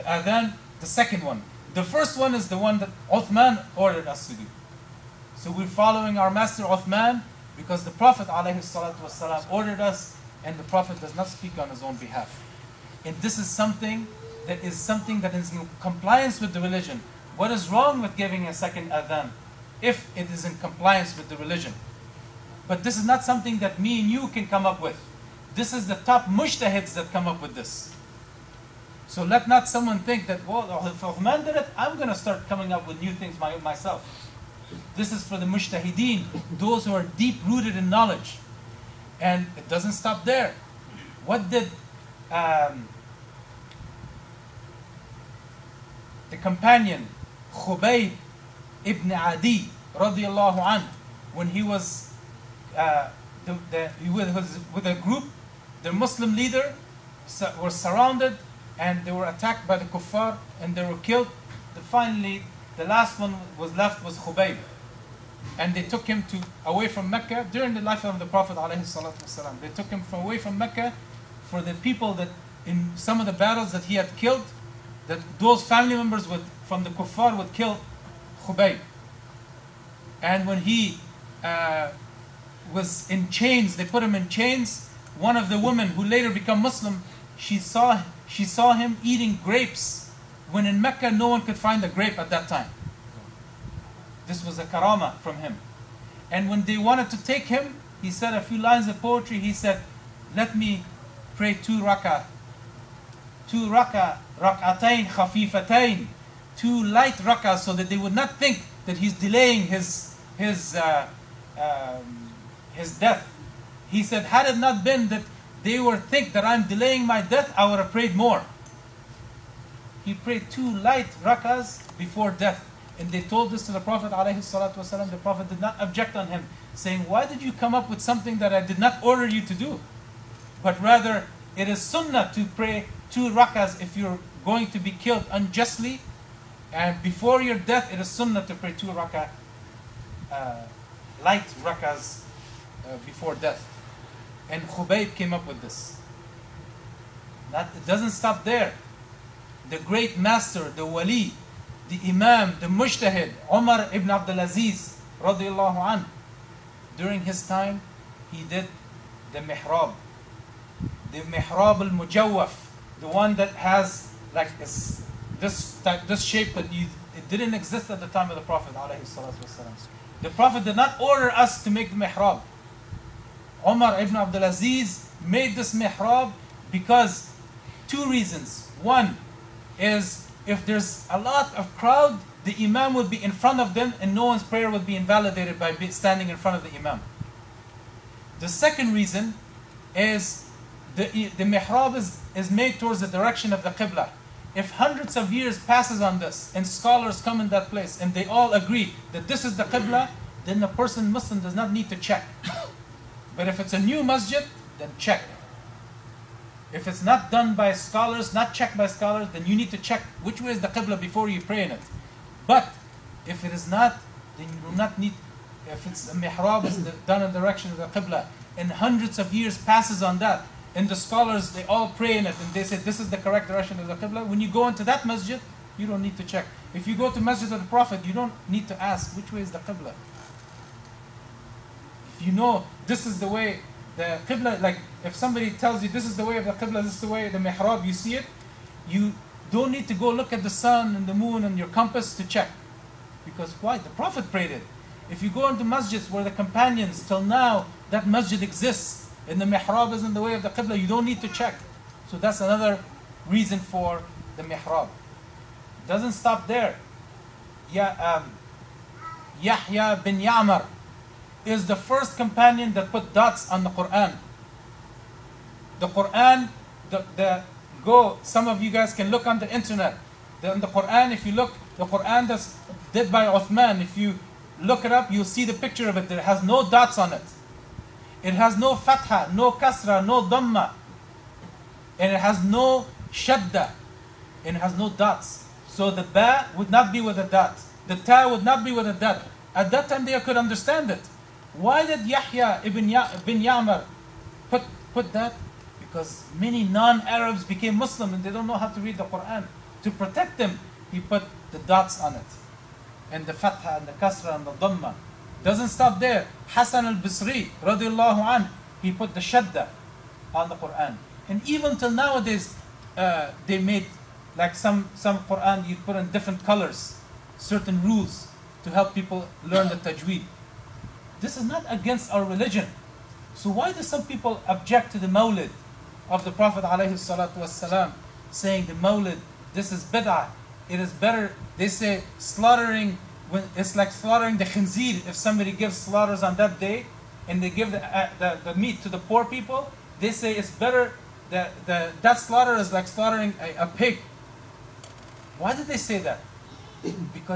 adhan, the second one. The first one is the one that Uthman ordered us to do. So we're following our master Uthman because the Prophet ﷺ ordered us, and the Prophet does not speak on his own behalf. And this is something that is in compliance with the religion. What is wrong with giving a second adhan if it is in compliance with the religion? But this is not something that me and you can come up with. This is the top mujtahids that come up with this. So let not someone think that, well, if Uthman did it, I'm going to start coming up with new things myself. This is for the mujtahideen, those who are deep rooted in knowledge. And it doesn't stop there. What did the companion Khubayb ibn Adi radiyallahu anh, when he was with a group, the Muslim leader were surrounded and they were attacked by the kuffar and they were killed. Finally, the last one was left was Khubayb, and they took him away from Mecca during the life of the Prophet ﷺ. They took him away from Mecca for the people that in some of the battles that he had killed, that those family members from the kuffar would kill Khubayb. And when he was in chains, they put him in chains. One of the women who later became Muslim, she saw him eating grapes when in Mecca no one could find a grape at that time. This was a karama from him. And when they wanted to take him, he said a few lines of poetry. He said, let me pray 2 rak'atayn khafifatayn, 2 light rak'ahs, so that they would not think that he's delaying his death. He said, had it not been that they would think that I'm delaying my death, I would have prayed more. He prayed 2 light rak'ahs before death. And they told this to the Prophet ﷺ. The Prophet did not object on him, saying, why did you come up with something that I did not order you to do? But rather, it is sunnah to pray 2 rak'ahs if you're going to be killed unjustly. And before your death, it is sunnah to pray 2 rak'ah, light rak'ahs before death. And Khubayb came up with this. It doesn't stop there. The great master, the wali, the imam, the mujtahid, Umar ibn Abdul Aziz radiyallahu anh, during his time, he did the mihrab. The mihrab al-mujawwaf, the one that has like this shape that it didn't exist at the time of the Prophet ﷺ. The Prophet did not order us to make the mihrab. Umar ibn Abdul Aziz made this mihrab because 2 reasons. One is, if there's a lot of crowd, the imam would be in front of them and no one's prayer would be invalidated by standing in front of the imam. The second reason is the mihrab is made towards the direction of the qibla. If hundreds of years passes on this and scholars come in that place and they all agree that this is the qibla, then the person Muslim does not need to check. But if it's a new masjid, then check. If it's not done by scholars, not checked by scholars, then you need to check which way is the qibla before you pray in it. But if it is not, then you do not need, if it's a mihrab is done in the direction of the qibla, and hundreds of years passes on that, and the scholars, they all pray in it, and they say this is the correct direction of the qibla, when you go into that masjid, you don't need to check. If you go to Masjid of the Prophet, you don't need to ask which way is the qibla. If you know this is the way, the qibla, like if somebody tells you this is the way of the qibla, this is the way of the mihrab, you see it, you don't need to go look at the sun and the moon and your compass to check. Because why? The Prophet prayed it. If you go into masjids where the companions, till now, that masjid exists, and the mihrab is in the way of the qibla, you don't need to check. So that's another reason for the mihrab. It doesn't stop there. Yahya bin Ya'mar is the first companion that put dots on the Quran. The Quran, some of you guys can look on the internet. In the Quran, if you look, the Quran that's did by Uthman, if you look it up, you'll see the picture of it. It has no dots on it. It has no fatha, no kasra, no dhamma. And it has no shadda. And it has no dots. So the ba would not be with a dot. The ta would not be with a dot. At that time they could understand it. Why did Yahya bin Ya'mar put that? Because many non-Arabs became Muslim and they don't know how to read the Quran. to protect them, he put the dots on it, and the fatha and the kasra and the dhamma. Doesn't stop there. Hasan al-Basri, radiallahu anh, he put the shadda on the Quran. And even till nowadays, they made, like some Quran, you put in different colors, certain rules to help people learn the tajweed. This is not against our religion. So why do some people object to the mawlid of the Prophet ﷺ, saying the mawlid, this is bid'ah, it is better, they say slaughtering, when it's like slaughtering the khinzir. If somebody gives slaughters on that day and they give the meat to the poor people, they say it's better, that slaughter is like slaughtering a pig. Why did they say that? Because